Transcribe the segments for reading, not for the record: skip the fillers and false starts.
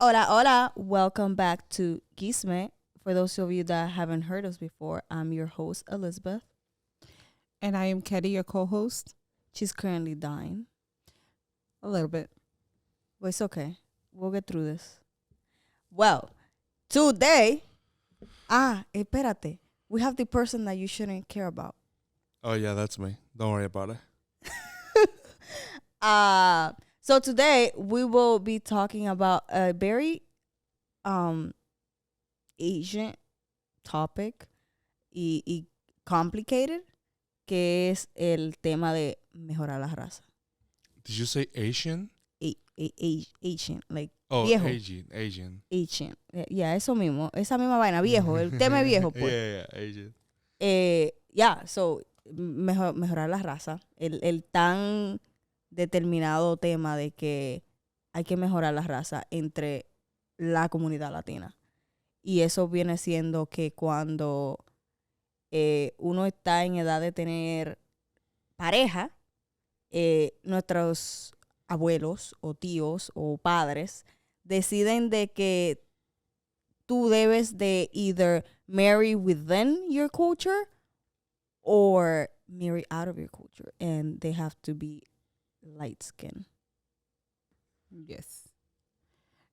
Hola, hola. Welcome back to Gizme. For those of you that haven't heard us before, I'm your host, Elisbeth. And I am Ketty, your co-host. She's currently dying, A little bit. but it's okay. We'll get through this. Well, today, espérate. We have the person that you shouldn't care about. Oh yeah, that's me. Don't worry about it. So today we will be talking about a very Asian topic y complicated, que es el tema de mejorar la raza. Did you say Asian? Asian, like Oh, viejo. Asian. Asian. Yeah, eso mismo. Esa misma vaina, viejo. El tema es viejo, pues. Yeah, Asian. So, mejorar la raza. El tan determinado tema de que hay que mejorar la raza entre la comunidad latina. Y eso viene siendo que cuando uno está en edad de tener pareja, nuestros abuelos o tíos o padres deciden de que tú debes de either marry within your culture or marry out of your culture, and they have to be light skin. Yes.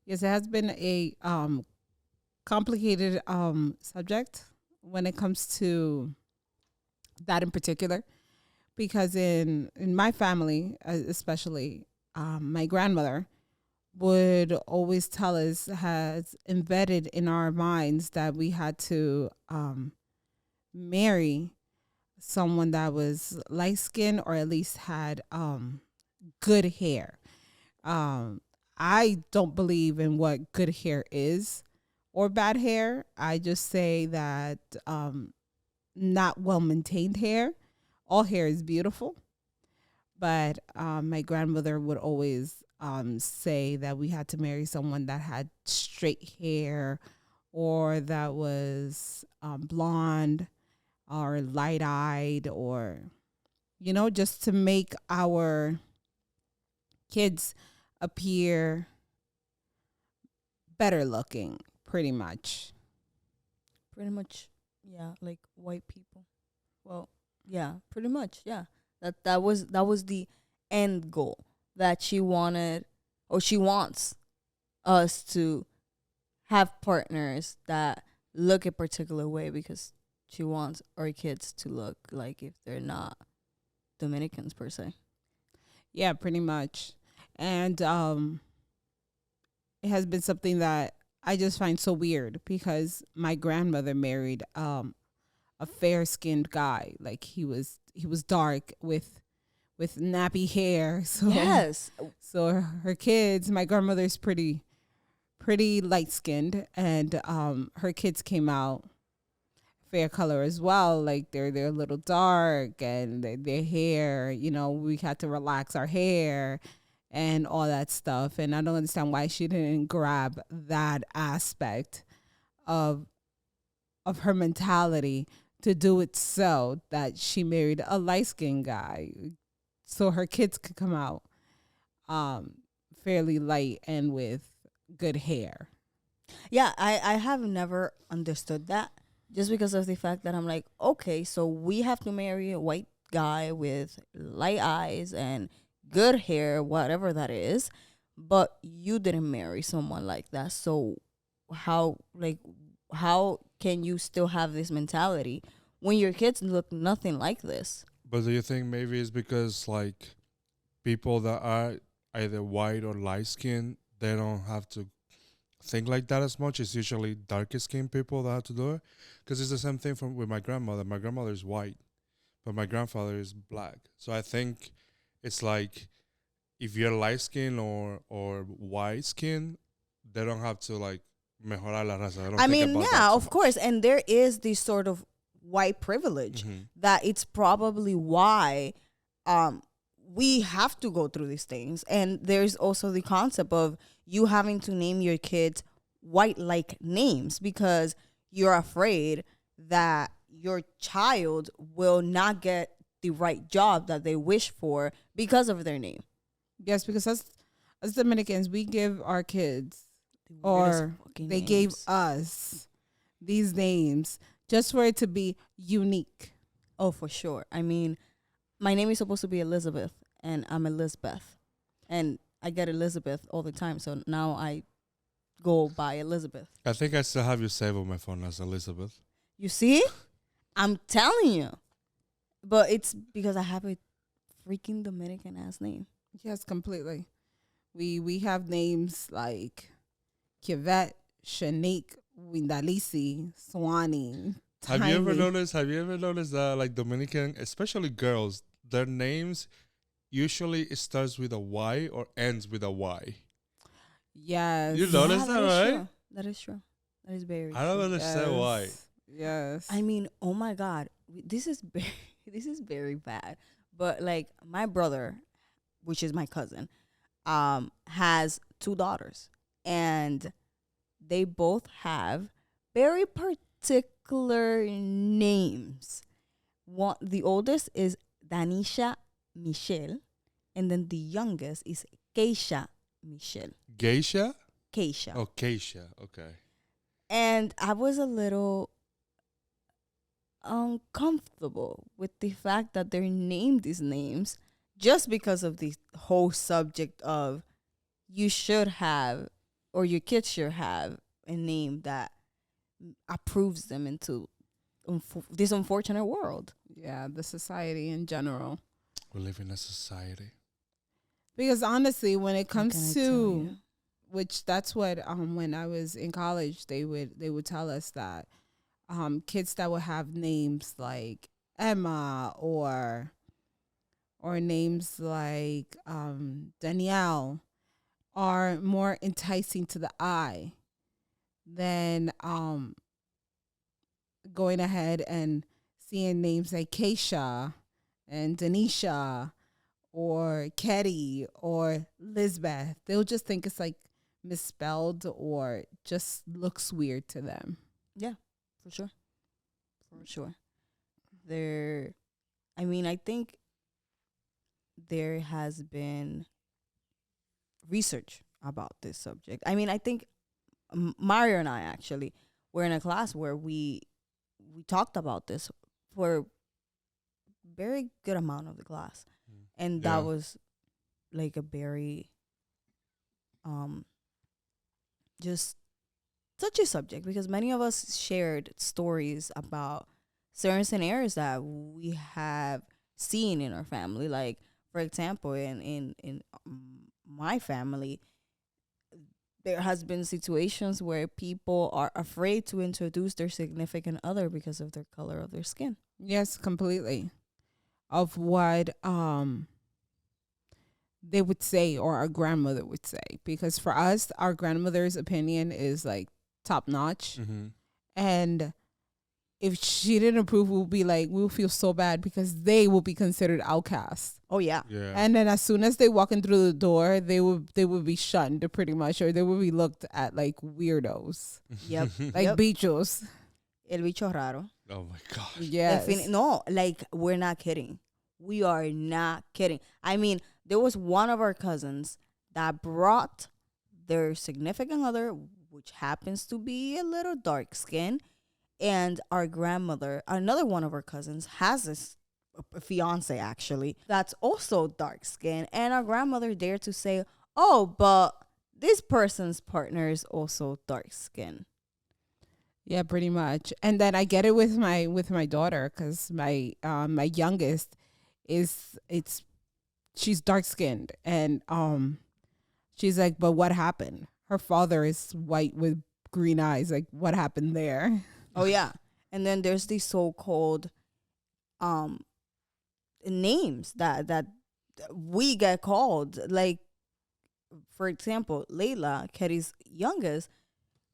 Yes, it has been a complicated subject when it comes to that in particular, because in my family, especially, my grandmother would always tell us, has embedded in our minds that we had to marry someone that was light skinned or at least had good hair. I don't believe in what good hair is or bad hair. I just say that not well maintained hair. All hair is beautiful. But my grandmother would always say that we had to marry someone that had straight hair or that was blonde or light-eyed, or, you know, just to make our kids appear better looking, pretty much. Pretty much, yeah, like white people. Well, yeah, pretty much, yeah. That was the end goal that she wanted, or she wants us to have partners that look a particular way, because she wants our kids to look like if they're not Dominicans per se. Yeah, pretty much. And it has been something that I just find so weird, because my grandmother married a fair-skinned guy. Like he was dark with nappy hair. So Yes. So her kids, my grandmother's pretty light-skinned, and her kids came out fair color as well. Like they're a little dark, and their hair, you know, we had to relax our hair and all that stuff. And I don't understand why she didn't grab that aspect of her mentality to do it, so that she married a light-skinned guy so her kids could come out fairly light and with good hair. Yeah, I have never understood that, just because of the fact that I'm like, okay, so we have to marry a white guy with light eyes and good hair, whatever that is, but you didn't marry someone like that. So how can you still have this mentality when your kids look nothing like this? But do you think maybe it's because like people that are either white or light skinned, they don't have to think like that as much? It's usually darker skinned people that have to do it. Because it's the same thing with my grandmother. My grandmother is white, but my grandfather is black. So I think it's like if you're light skinned or white skinned, they don't have to like mejorar la raza. They don't I think mean, about yeah, that so of much. course. And there is this sort of white privilege that it's probably why we have to go through these things. And there's also the concept of you having to name your kids white-like names, because you're afraid that your child will not get the right job that they wish for because of their name. Yes, because as Dominicans, we give our kids weirdest or fucking they gave names. us these names just for it to be unique. Oh, for sure. I mean, my name is supposed to be Elisabeth, and I'm Elisbeth, and I get Elisabeth all the time. So now I go by Elisabeth. I think I still have you saved on my phone as Elisabeth. You see, I'm telling you, but it's because I have a freaking Dominican ass name. Yes, completely. We have names like Kivette, Shanique, Windalisi, Swanee. Have you ever Tiny. noticed? Have you ever noticed that like Dominican, especially girls, their names usually it starts with a Y or ends with a Y. Yes. You notice that, is right? true. That is true. That is very I don't true. understand why. Yes. I mean, oh my God, this is this is very bad. But like my brother, which is my cousin, has two daughters, and they both have very particular names. One, the oldest is Danisha Michelle, and then the youngest is Keisha Michelle. Geisha? Keisha. Oh, Keisha. Okay. And I was a little uncomfortable with the fact that they're named these names just because of the whole subject of you should have or your kids should have a name that approves them into this unfortunate world. Yeah, the society in general. We live in a society. Because honestly, when it How can I comes tell to you? which that's what when I was in college they would tell us that kids that would have names like Emma or names like Danielle are more enticing to the eye than going ahead and seeing names like Keisha and Denisha or Ketty or Lisbeth. They'll just think it's like misspelled or just looks weird to them. Yeah, for sure. For sure. There, I mean, I think there has been research about this subject. I mean, I think Mario and I actually were in a class where we talked about this for a very good amount of the class. And Yeah. that was like a very just touchy subject because many of us shared stories about certain scenarios that we have seen in our family. Like, for example, in my family, there has been situations where people are afraid to introduce their significant other because of their color of their skin. Yes, completely. Of what they would say or our grandmother would say. Because for us, our grandmother's opinion is like top notch. Mm-hmm. And if she didn't approve, we'll be like, we'll feel so bad because they will be considered outcasts. Oh yeah. Yeah. And then as soon as they walk in through the door, they would be shunned pretty much, or they would be looked at like weirdos, Yep. like Yep. bichos. El bicho raro. Oh my gosh. Yes. No, like we're not kidding. We are not kidding. I mean, there was one of our cousins that brought their significant other, which happens to be a little dark skin, and our grandmother, another one of our cousins, has this fiance actually that's also dark skin, and our grandmother dared to say, "Oh, but this person's partner is also dark skin." Yeah, pretty much. And then I get it with my daughter because my youngest she's dark skinned, and she's like, but what happened? Her father is white with green eyes. Like, what happened there? Oh yeah. And then there's these so-called names that we get called. Like, for example, Layla, Ketty's youngest,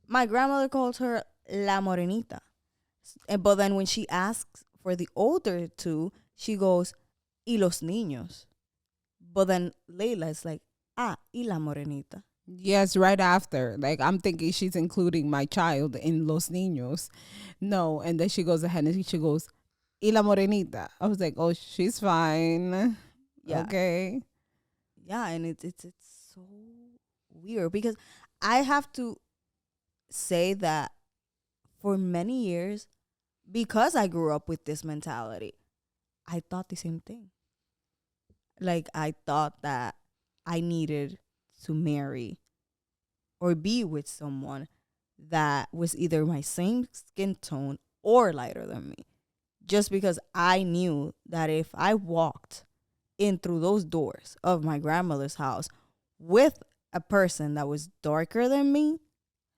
my grandmother called her La Morenita. But then when she asks for the older two, she goes, y los niños. But then Layla is like, y la Morenita. Yes, right after. Like, I'm thinking she's including my child in Los Niños. No, and then she goes ahead and she goes, y la Morenita. I was like, oh, she's fine. Yeah. Okay. Yeah, and it's so weird because I have to say that for many years, because I grew up with this mentality, I thought the same thing. Like, I thought that I needed to marry or be with someone that was either my same skin tone or lighter than me. Just because I knew that if I walked in through those doors of my grandmother's house with a person that was darker than me,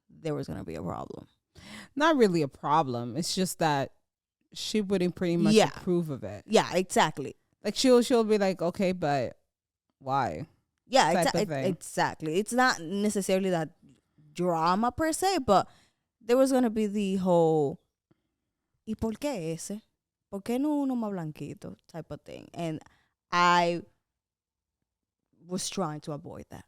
there was going to be a problem. Not really a problem. It's just that she wouldn't pretty much approve of it. Yeah, exactly. Like she'll be like, okay, but why? Yeah, exactly. It's not necessarily that drama per se, but there was going to be the whole ¿y por qué ese? ¿Por qué no uno más blanquito? Type of thing. And I was trying to avoid that.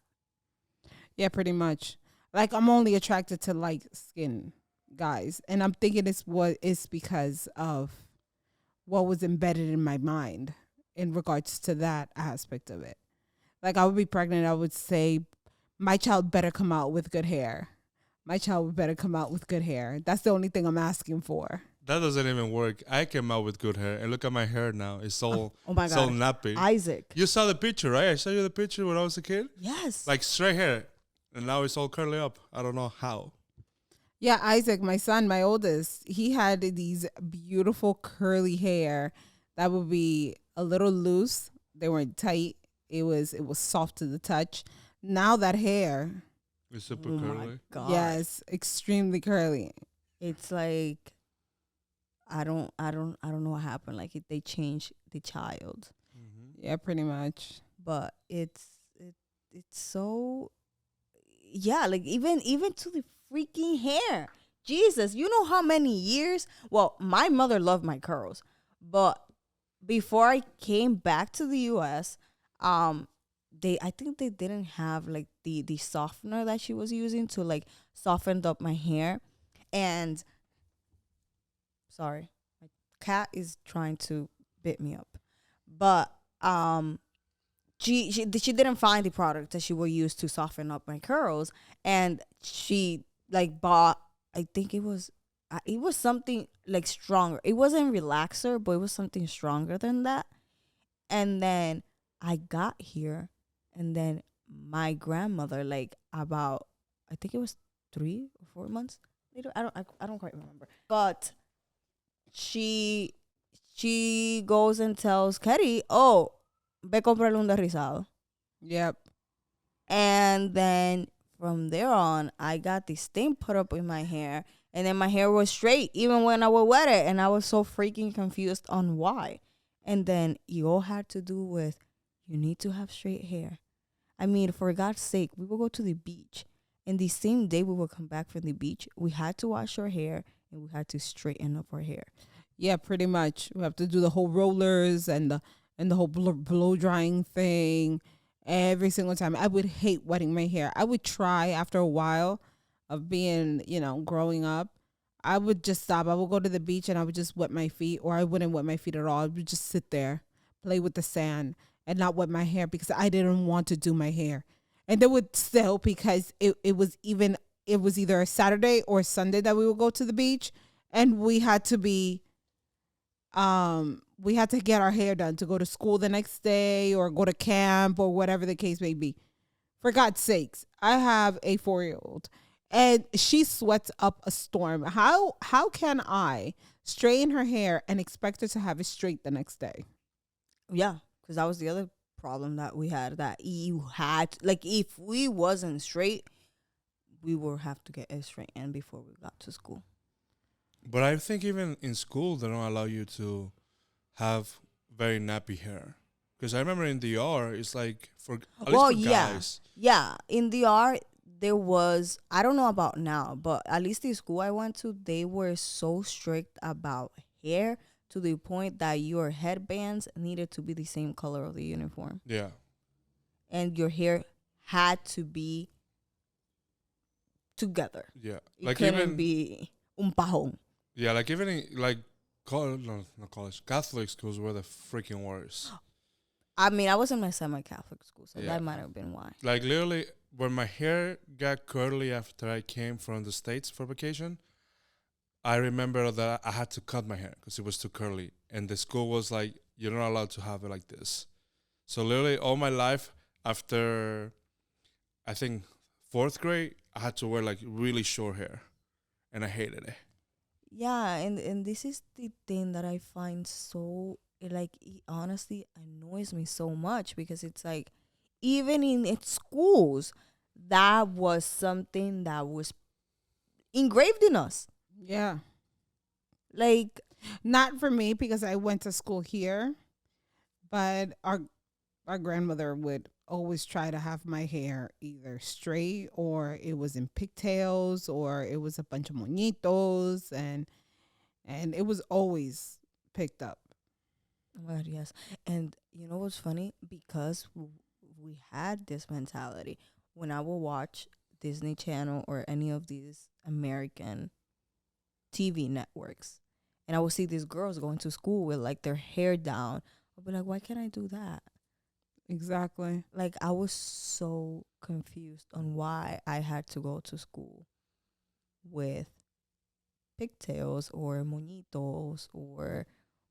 Yeah, pretty much. Like, I'm only attracted to light skin guys, and I'm thinking it's because of what was embedded in my mind in regards to that aspect of it. Like, I would be pregnant, I would say, my child better come out with good hair. My child would better come out with good hair. That's the only thing I'm asking for. That doesn't even work. I came out with good hair, and look at my hair now. It's all oh my so God. nappy. Isaac. You saw the picture, right? I showed you the picture when I was a kid. Yes. Like straight hair, and now it's all curly up. I don't know how. Yeah, Isaac, my son, my oldest, he had these beautiful curly hair that would be a little loose. They weren't tight. It was soft to the touch. Now that hair, It's super curly. My God. yes, extremely curly. It's like I don't know what happened. Like they changed the child, Yeah, pretty much. but it's so yeah. Like even to the freaking hair. Jesus, you know how many years? Well, my mother loved my curls, but before I came back to the U.S., I think they didn't have like the softener that she was using to like soften up my hair, and sorry, my cat is trying to bit me up, but she didn't find the product that she would use to soften up my curls, and she like bought, I think it was something like stronger. It wasn't relaxer, but it was something stronger than that. And then I got here, and then my grandmother, like about, I think it was 3 or 4 months later. I don't quite remember. But she goes and tells Ketty, "Oh, ve comprarle un derrizado." Yep. And then from there on, I got this thing put up in my hair, and then my hair was straight even when I would wet it, and I was so freaking confused on why. And then it all had to do with you need to have straight hair. I mean, for God's sake, we will go to the beach, and the same day we will come back from the beach, we had to wash our hair and we had to straighten up our hair. Yeah, pretty much. We have to do the whole rollers and the whole blow drying thing every single time. I would hate wetting my hair. I would try after a while of being, growing up. I would just stop. I would go to the beach and I would just wet my feet, or I wouldn't wet my feet at all. I would just sit there, play with the sand, and not wet my hair because I didn't want to do my hair. And they would still, because it was either a Saturday or a Sunday that we would go to the beach, and we had to get our hair done to go to school the next day or go to camp or whatever the case may be. For God's sakes, I have a 4-year-old and she sweats up a storm. How can I straighten her hair and expect her to have it straight the next day? Yeah, because that was the other problem that we had, that you had, like, if we wasn't straight, we would have to get it straightened before we got to school. But I think even in school, they don't allow you to have very nappy hair. Because I remember in DR, it's like, at least for guys. Yeah, in DR, there was, I don't know about now, but at least the school I went to, they were so strict about hair to the point that your headbands needed to be the same color of the uniform. Yeah. And your hair had to be together. Yeah. It Like couldn't even be un pajón. Yeah, like even in, like not college, Catholic schools were the freaking worst. I mean, I was in my semi-Catholic school, so Yeah. that might have been why. Like literally when my hair got curly after I came from the States for vacation, I remember that I had to cut my hair because it was too curly. And the school was like, you're not allowed to have it like this. So literally all my life after, I think, 4th grade, I had to wear like really short hair. And I hated it. Yeah, and this is the thing that I find so, like, it honestly annoys me so much, because it's like, even in its schools, that was something that was engraved in us. Yeah. Like, Not for me because I went to school here, but our grandmother would always try to have my hair either straight or it was in pigtails or it was a bunch of moñitos, and it was always picked up. oh my God, yes. And you know what's funny? Because we had this mentality. When I will watch Disney Channel or any of these American TV networks, and I will see these girls going to school with like their hair down, I'll be like, why can't I do that? Exactly. Like, I was so confused on why I had to go to school with pigtails or moñitos or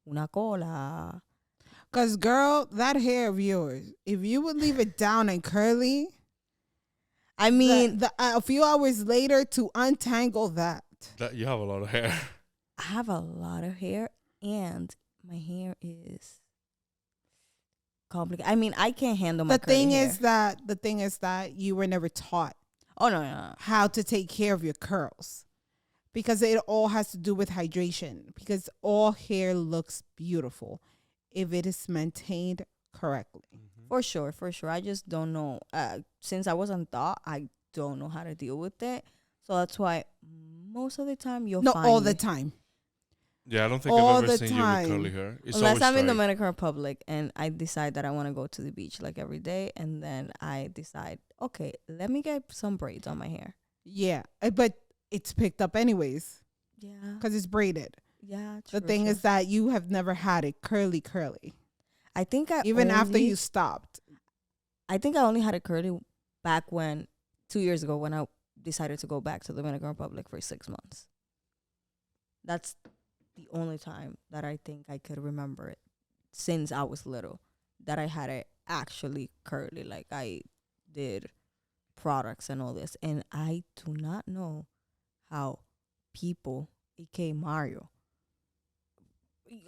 una cola. Because, girl, that hair of yours, if you would leave it down and curly, I mean, a few hours later to untangle that. That you have a lot of hair. I have a lot of hair, and my hair is complicated. I mean, I can't handle my The thing hair. is that you were never taught Oh, no. how to take care of your curls, because it all has to do with hydration, because all hair looks beautiful if it is maintained correctly. For sure. I just don't know. Since I wasn't taught, I don't know how to deal with it. So that's why most of the time you'll No, find all me. the time. Yeah, I don't think All I've ever the seen time. you with curly hair. It's Unless always I'm in straight. Dominican Republic and I decide that I want to go to the beach like every day, and then I decide, okay, let me get some braids on my hair. Yeah, but it's picked up anyways Yeah. because it's braided. Yeah. The thing is that you have never had it curly. I think Even after you stopped. I think I only had it curly back when 2 years ago when I decided to go back to the Dominican Republic for 6 months. That's the only time that I think I could remember it since I was little that I had it actually curly. Like, I did products and all this, and I do not know how people, aka Mario,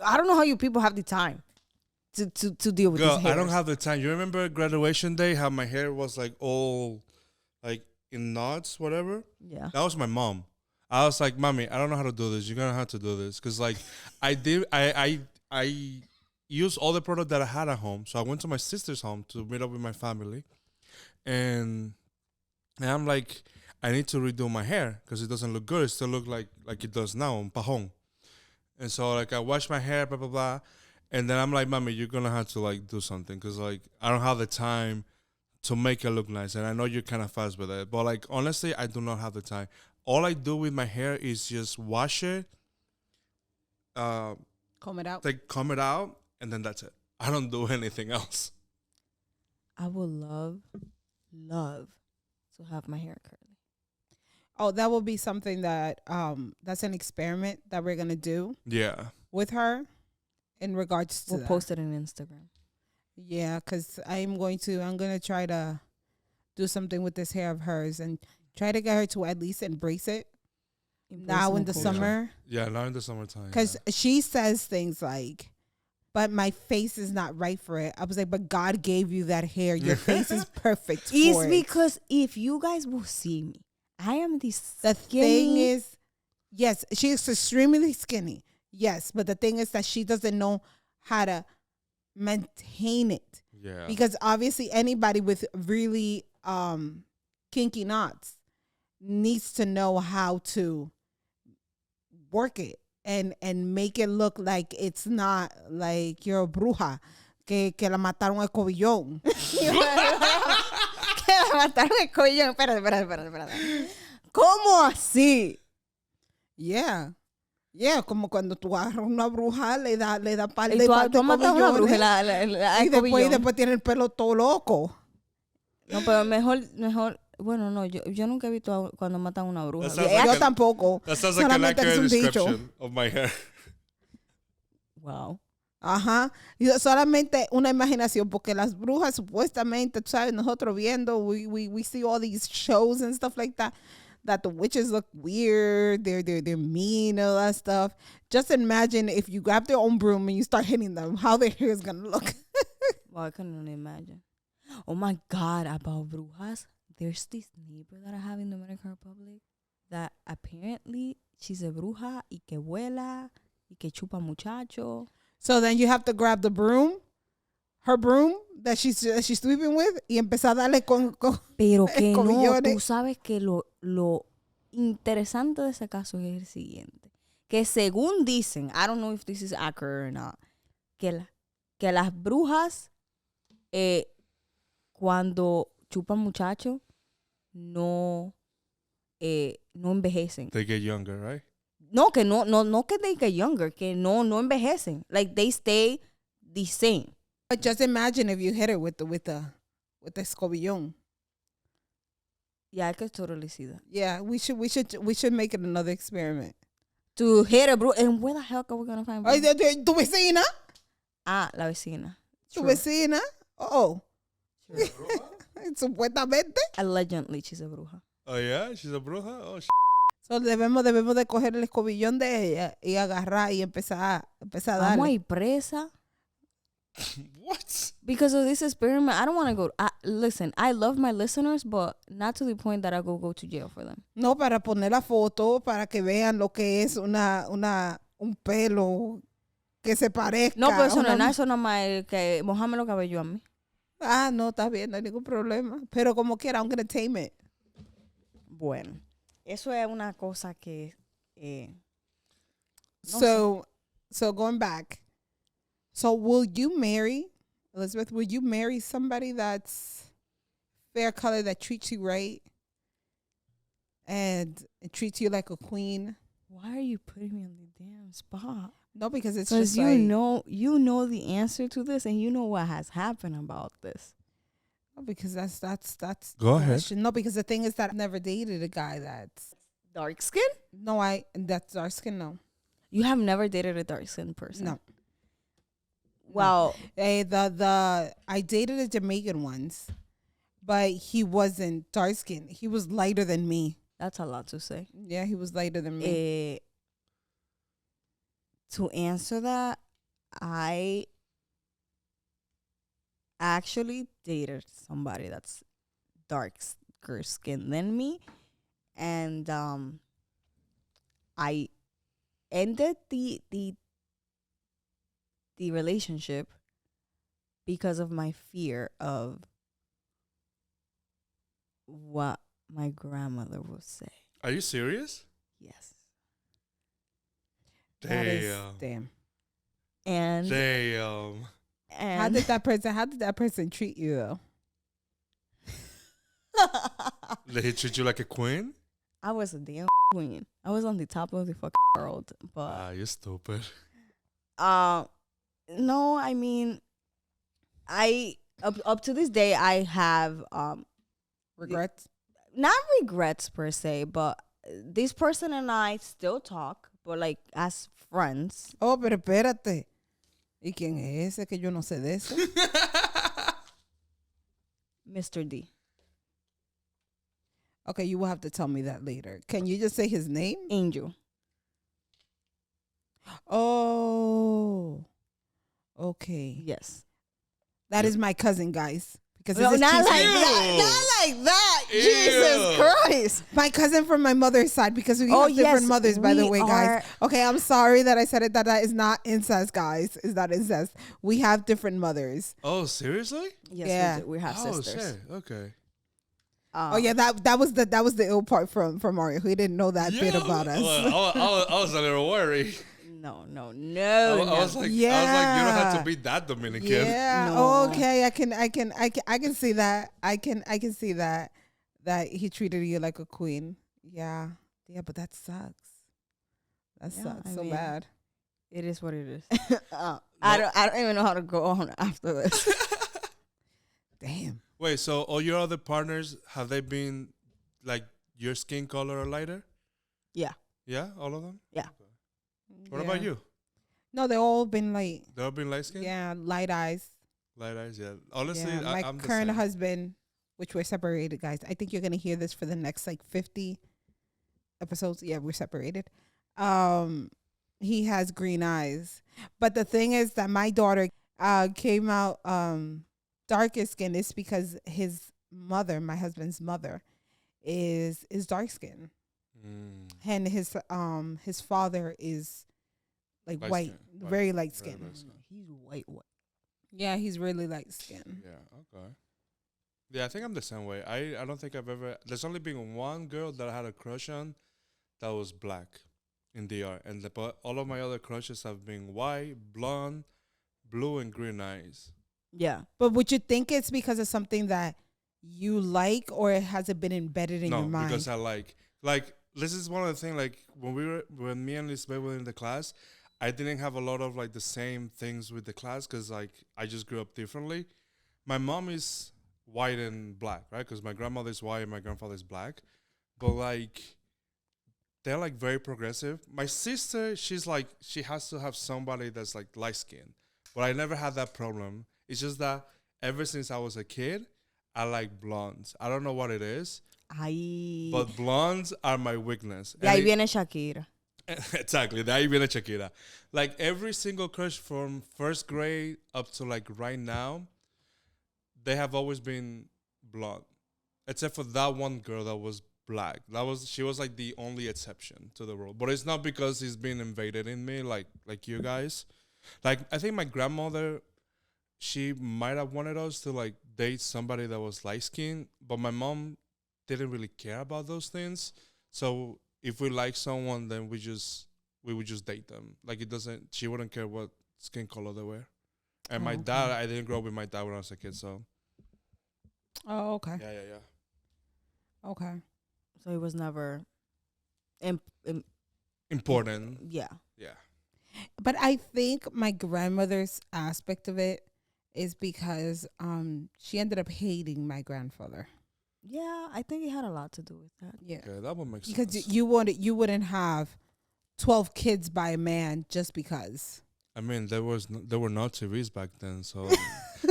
I don't know how you people have the time to deal with Girl, this hair. I don't have the time. You remember graduation day, how my hair was like all like in knots, whatever? Yeah. That was my mom. I was like, Mommy, I don't know how to do this. You're gonna have to do this. Cause like I used all the product that I had at home. So I went to my sister's home to meet up with my family. And I'm like, I need to redo my hair because it doesn't look good. It still look like it does now, un pajón. And so like I washed my hair, blah blah blah. And then I'm like, Mommy, you're gonna have to like do something because like I don't have the time to make it look nice. And I know you're kind of fast with it, but like honestly, I do not have the time. All I do with my hair is just wash it, Comb it out. like comb it out, and then that's it. I don't do anything else. I would love to have my hair curly. Oh, that will be something that that's an experiment that we're gonna do Yeah. with her in regards to We'll that. post it on Instagram. Yeah, because I'm gonna try to do something with this hair of hers and try to get her to at least embrace it now in the summer. Yeah, now in the summertime. Because she says things like, but my face is not right for it. I was like, but God gave you that hair. Your face is perfect for It's it. because if you guys will see me, I am The skinny. thing is, yes, she is extremely skinny. Yes, but the thing is that she doesn't know how to maintain it. Yeah. Because obviously anybody with really kinky knots needs to know how to work it and make it look like it's not like you're a bruja que la mataron el cobillón. Que la mataron el collón. Espérate. ¿Cómo así? Yeah. Yeah, como cuando tú agarras una bruja, le da par Y de tú par has matado a una bruja cobillones, el y después tiene el pelo todo loco. No, pero mejor bueno, no, yo nunca he visto cuando matan a una bruja. That sounds Yeah, like Yo tampoco. That sounds like an Solamente que es accurate un dicho. description of my hair. wow. Ajá. Y solamente una imaginación, porque las brujas supuestamente, tú sabes, nosotros viendo, we see all these shows and stuff like that the witches look weird, they're mean, all that stuff. Just imagine if you grab their own broom and you start hitting them, how their hair is gonna look. Well, I can only imagine. Oh my God, about brujas. There's this neighbor that I have in Dominican Republic that apparently she's a bruja y que vuela y que chupa muchacho. So then you have to grab the broom, her broom that she's sweeping with, y empezar a darle con Pero que no, cobillones. tú sabes que lo interesante de ese caso es el siguiente. Que según dicen, I don't know if this is accurate or not, que las brujas cuando chupan muchachos no envejecen. They get younger, right? No, que no que they get younger, que no envejecen. Like they stay the same. But just imagine if you hit her with the escobillón. Yeah, I could totally see that. Yeah, we should make it another experiment. To hit a bruja, and where the hell are we gonna find Ay, bruja? tu vecina, Ah, la vecina. tu True. vecina. Oh, supuestamente. Allegedly, she's a bruja. Oh, yeah? She's a bruja? Oh, So debemos de coger el escobillón de ella y agarrar y empezar a Vamos a darle. ir presa. What? Because of this experiment, I don't want to go. Listen, I love my listeners, but not to the point that I go to jail for them. No, para poner la foto, para que vean lo que es un pelo que se parezca. No, pero eso no una- es nada, eso nada más es que mojame los cabellos a mí. Ah, no, está bien, no hay ningún problema. Pero como quiera, I'm gonna tame it. Bueno, eso es una cosa que... So going back. So will you marry, Elisbeth, will you marry somebody that's fair color, that treats you right and treats you like a queen? Why are you putting me on the damn spot? No, because it's Because just like, you know the answer to this, and you know what has happened about this. no, because that's Go the ahead. question. No, because the thing is that I've never dated a guy that's Dark skin? that's dark skin. No, You have never dated a dark skinned person? no. Well, I dated a Jamaican once, but he wasn't dark skinned. He was lighter than me. that's a lot to say. Yeah, he was lighter than me. To answer that, I actually dated somebody that's darker skinned than me, and I ended the relationship because of my fear of what my grandmother would say. Are you serious? Yes. That is- Damn. damn. And Damn. How did that person treat you though? Did he treat you like a queen? I was a damn queen. I was on the top of the fucking world. But Ah, you're stupid. no, I mean, I up to this day I have Regrets? not regrets per se, but this person and I still talk, but like as friends. Oh, pero espérate. ¿Y quién es ese que yo no sé de eso? Mr. D. Okay, you will have to tell me that later. Can you just say his name? Angel. Oh. Okay. Yes. That is my cousin, guys. Because No, this is not cheesy. like that. Not like that. Ew. Jesus Christ. My cousin from my mother's side, because we Oh, have different yes, mothers, by the we way, guys. Okay, I'm sorry that I said it. That is not incest, guys. It's not incest. We have different mothers. Oh, seriously? Yes, Yeah. we have Oh, sisters. shit. Okay. Oh yeah, that was the ill part from Mario. He didn't know that bit about us. Well, I was a little worried. No. I was like, you don't have to be that Dominican. Yeah. No. Oh, okay. I can see that. I can see that he treated you like a queen. Yeah. Yeah, but that sucks. That Yeah, sucks I so mean, bad. It is what it is. I don't even know how to go on after this. Damn. Wait, so all your other partners, have they been like your skin color or lighter? Yeah. Yeah, all of them? Yeah. What about you? No, they all been like, They all been light skin? yeah, light eyes. Light eyes, yeah. Honestly, Yeah, my I'm the current same. husband, which we're separated, guys. I think you're gonna hear this for the next like 50 episodes. Yeah, we're separated. He has green eyes, but the thing is that my daughter came out darker skin. Is because his mother, my husband's mother, is dark skin, and his father is like Light white, skin, white, very light very skin. light skin. He's white. Yeah, he's really light skin. Yeah, okay. Yeah, I think I'm the same way. I don't think I've ever. There's only been one girl that I had a crush on that was black in DR. But all of my other crushes have been white, blonde, blue, and green eyes. Yeah. But would you think it's because of something that you like, or has it been embedded in No, your mind? because I like this is one of the things. Like when me and Elisbeth were in the class, I didn't have a lot of like the same things with the class because like I just grew up differently. My mom is white and black, right? Because my grandmother is white and my grandfather is black, but like they're like very progressive. My sister, she's like she has to have somebody that's like light skinned, but I never had that problem. It's just that ever since I was a kid, I like blondes. I don't know what it is, Ay. but blondes are my weakness. De ahí viene Shakira. Exactly, de ahí viene Shakira. Like every single crush from first grade up to like right now, they have always been blonde, except for that one girl that was black. She was like the only exception to the rule. But it's not because he's been invaded in me like you guys. Like I think my grandmother, she might have wanted us to like date somebody that was light skinned, but my mom didn't really care about those things. So if we like someone, then we would just date them. Like she wouldn't care what skin color they were. And my dad, I didn't grow up with my dad when I was a kid, so. Oh, okay. Yeah. Okay. So it was never Important. yeah. Yeah. But I think my grandmother's aspect of it is because she ended up hating my grandfather. Yeah, I think it had a lot to do with that. Yeah. Okay, that would make sense. Because you wouldn't have 12 kids by a man just because. I mean, there were not TVs back then, so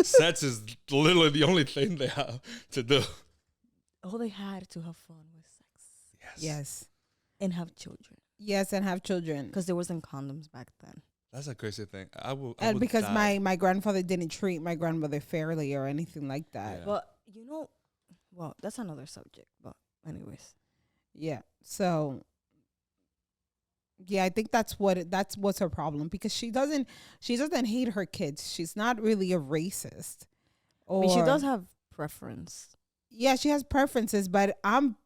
sex is literally the only thing they have to do. All they had to have fun with sex. Yes. And have children. Yes, and have children. Because there wasn't condoms back then. That's a crazy thing. And because my grandfather didn't treat my grandmother fairly or anything like that. Yeah. But, well, that's another subject. But anyways. Yeah. So, yeah, I think that's what's her problem, because she doesn't hate her kids. She's not really a racist. I mean, she does have preference. Yeah, she has preferences, but I'm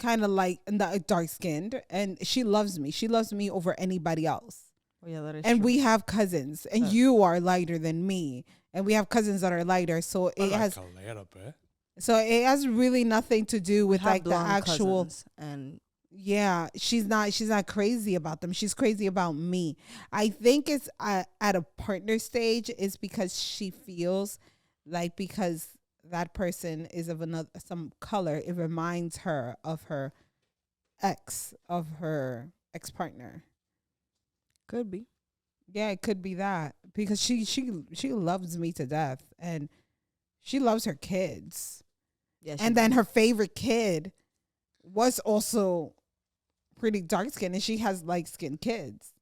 kind of like dark skinned, and she loves me. She loves me over anybody else. Oh, yeah, that is and true. we have cousins, and you are lighter than me, and we have cousins that are lighter. So it has a little bit. So it has really nothing to do with like the actual. And yeah, she's not crazy about them. She's crazy about me. I think it's at a partner stage is because she feels like because that person is of some color, it reminds her of her ex partner. could be. Yeah, it could be that, because she loves me to death, and she loves her kids. Yeah, And then her favorite kid was also pretty dark skinned, and she has light skinned kids.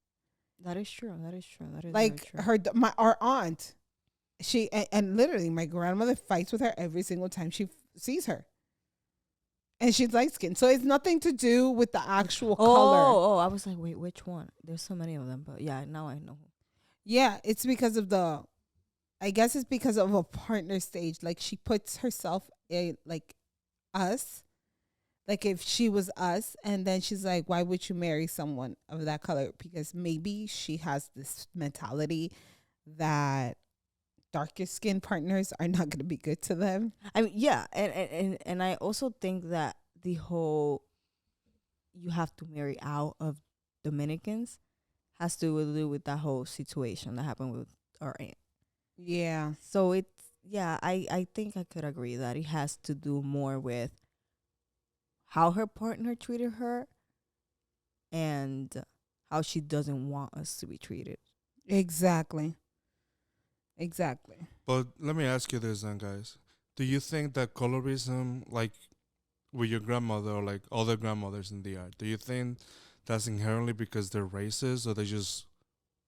That is true. That is true. That is Like very true. our aunt, and literally my grandmother fights with her every single time she sees her. And she's light skinned. So it's nothing to do with the actual color. Oh, I was like, wait, which one? There's so many of them, but yeah, now I know. Yeah, it's because of I guess it's because of a partner stage. Like she puts herself in like us. Like if she was us, and then she's like, why would you marry someone of that color? Because maybe she has this mentality that darker skinned partners are not going to be good to them. I mean, yeah, and I also think that the whole you have to marry out of Dominicans has to do with that whole situation that happened with our aunt. Yeah. So it's yeah, I think I could agree that it has to do more with how her partner treated her and how she doesn't want us to be treated. Exactly. Exactly. But let me ask you this then, guys. Do you think that colorism, like with your grandmother or like other grandmothers in the art, do you think that's inherently because they're racist or they just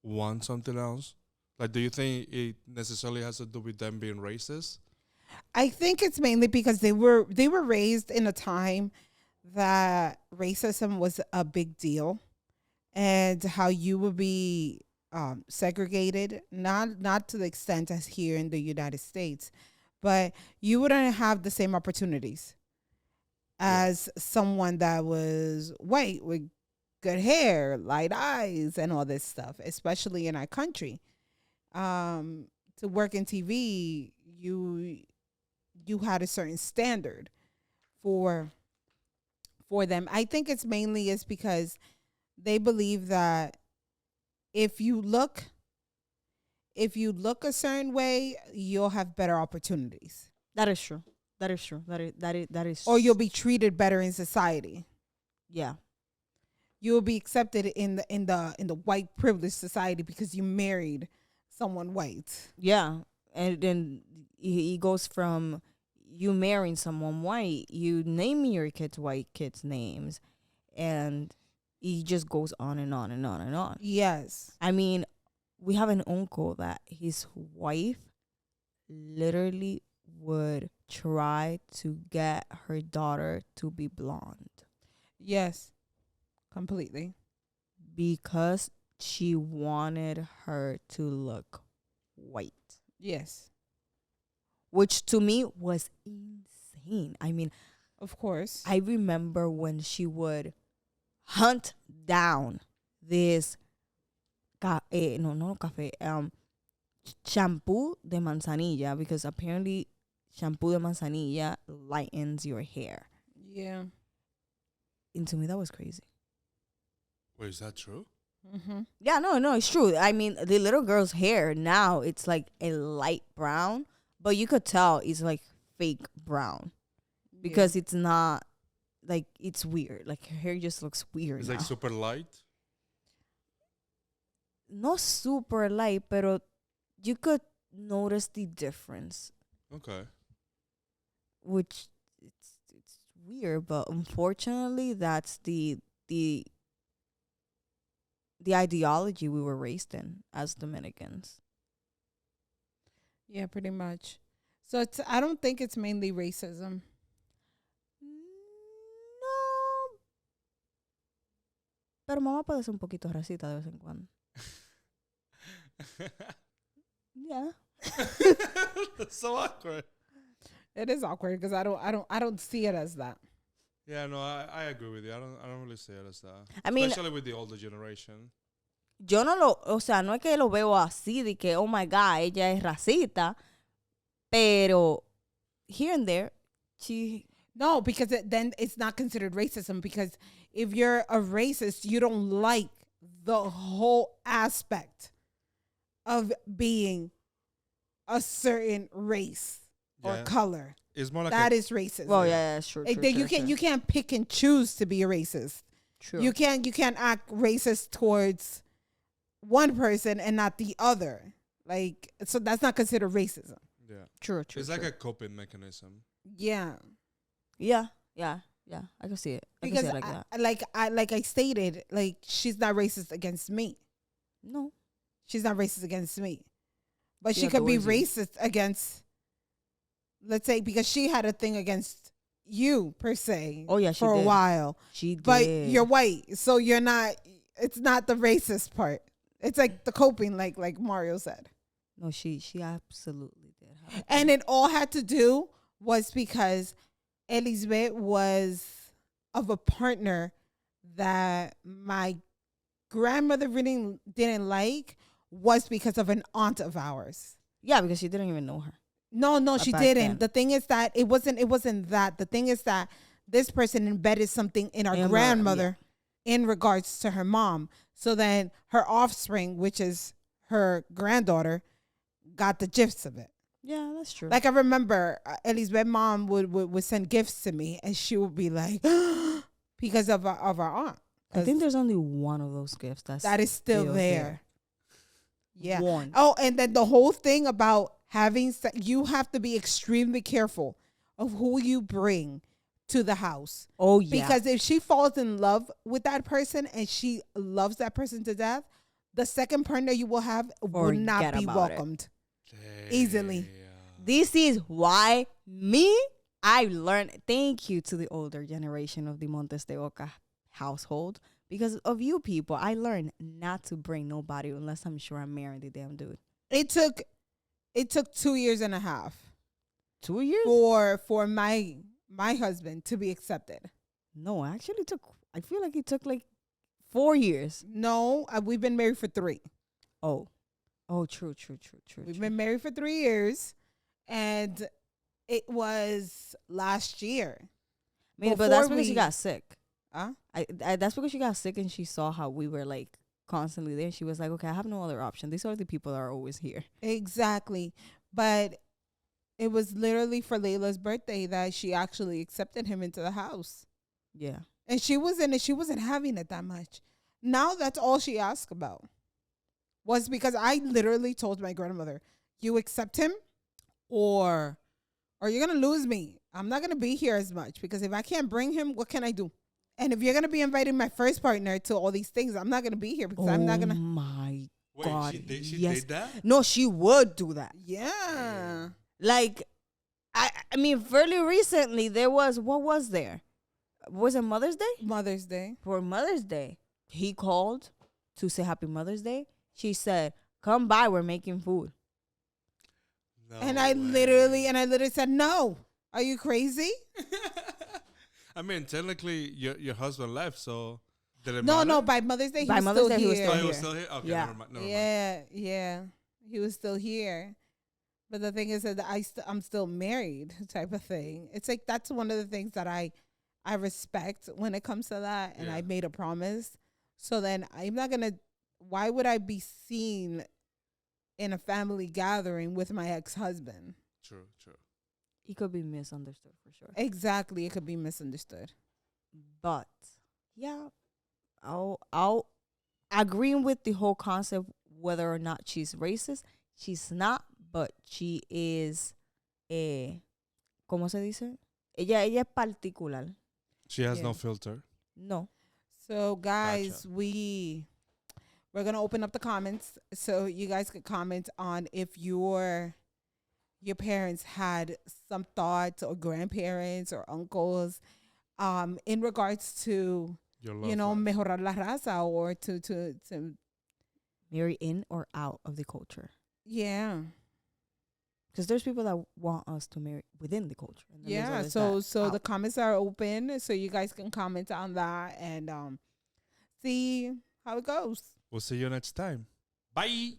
want something else? Like, do you think it necessarily has to do with them being racist? I think it's mainly because they were raised in a time that racism was a big deal, and how you would be segregated, not to the extent as here in the United States, but you wouldn't have the same opportunities Yeah. as someone that was white with good hair, light eyes, and all this stuff, especially in our country. To work in TV, you had a certain standard for them. I think it's mainly is because they believe that if you look a certain way, you'll have better opportunities, That is true. That is true. That is or you'll be treated better in society. yeah. You will be accepted in the white privileged society because you married someone white. Yeah. And then he goes from you marrying someone white, you naming your kids white kids' names, and he just goes on and on and on and on. Yes. I mean, we have an uncle that his wife literally would try to get her daughter to be blonde Yes. Completely. because she wanted her to look white, Yes. which to me was insane. I mean, Of course. I remember when she would hunt down this no café shampoo de manzanilla, because apparently shampoo de manzanilla lightens your hair. Yeah. And to me that was crazy. Wait, is that true? Mm-hmm. Yeah, no, it's true. I mean, the little girl's hair now, it's like a light brown, but you could tell it's like fake brown because it's not like, it's weird. Like her hair just looks weird It's now. like super light. Not super light, pero you could notice the difference, Okay. which it's weird, but unfortunately that's the ideology we were raised in as Dominicans. Yeah, pretty much. So I don't think it's mainly racism. No, pero mamá puede ser un poquito racista de vez en cuando. Yeah. That's so awkward. It is awkward because I don't see it as that. Yeah, no, I agree with you. I don't really see it as that. I mean, Especially with the older generation. yo no lo, o sea, no es que lo veo así de que, oh my God, ella es racista, pero here and there, she, No, because then it's not considered racism, because if you're a racist, you don't like the whole aspect of being a certain race or Yeah. color. It's more like That is racism. well, yeah, sure, Like sure, that sure, you can't pick and choose to be a racist. True. You can't act racist towards one person and not the other. Like, so that's not considered racism. yeah. True. It's like a coping mechanism. Yeah. Yeah. I can see it. I can Because see it like that. like I stated, like, she's not racist against me. No. She's not racist against me. But She she could be adores you. racist against, let's say, because she had a thing against you per se. Oh, yeah, she for a did. while. She did. But you're white, so you're not. It's not the racist part. It's like the coping, like Mario said. No, she absolutely did. Have a And thing. it all had to do was because Elisbeth was of a partner that my grandmother really didn't like, was because of an aunt of ours. Yeah, because she didn't even know her. No, she back didn't. then. The thing is that it wasn't that. The thing is that this person embedded something in our In her, grandmother in regards to her mom. So then her offspring, which is her granddaughter, got the gifts of it. Yeah, that's true. Like I remember Elisbeth's mom would send gifts to me, and she would be like, because of our aunt. I think there's only one of those gifts that is still there. Yeah. One. Oh, and then the whole thing about having you have to be extremely careful of who you bring to the house. Oh yeah. Because if she falls in love with that person and she loves that person to death, the second partner you will have will not be welcomed easily. This is why I learned. Thank you to the older generation of the Montes de Oca household. Because of you people, I learned not to bring nobody unless I'm sure I'm marrying the damn dude. It took 2.5 years 2 years for my husband to be accepted. No, actually it took. I feel like it took like 4 years. No, we've been married for 3. Oh, true. We've been married for 3 years, and it was last year. I mean, but that's because she got sick. Huh? That's because she got sick and she saw how we were like constantly there. She was like, okay, I have no other option. These are the people that are always here. Exactly. But it was literally for Layla's birthday that she actually accepted him into the house. Yeah. And she wasn't having it that much. Now that's all she asked about. Was because I literally told my grandmother, you accept him or you're going to lose me. I'm not going to be here as much because if I can't bring him, what can I do? And if you're going to be inviting my first partner to all these things, I'm not going to be here because I'm not going to. Oh, my God. She did that? No, she would do that. Yeah. Like, I mean, fairly recently, what was there? Was it Mother's Day? Mother's Day. For Mother's Day, he called to say Happy Mother's Day. She said, come by, we're making food. No and I literally said, no. Are you crazy? I mean, technically, your husband left, so did it No, matter? no. By Mother's Day, he was Mother's still Day, he was here. still He was still here? Okay, Yeah. never mind. Yeah. He was still here. But the thing is that I'm still married type of thing. It's like that's one of the things that I respect when it comes to that. And I made a promise. So then I'm not going to, why would I be seen in a family gathering with my ex-husband? True. He could be misunderstood for sure. Exactly. It could be misunderstood. But, yeah, I'll agreeing with the whole concept whether or not she's racist. She's not, but she is, ¿cómo se dice? Ella es particular. She has no filter. No. So, guys, Gotcha. we're going to open up the comments so you guys could comment on if your parents had some thoughts or grandparents or uncles in regards to, mejorar la raza or to Marry in or out of the culture. yeah. Because there's people that want us to marry within the culture. And then Yeah, there's others so that the out. comments are open so you guys can comment on that and see how it goes. We'll see you next time. Bye.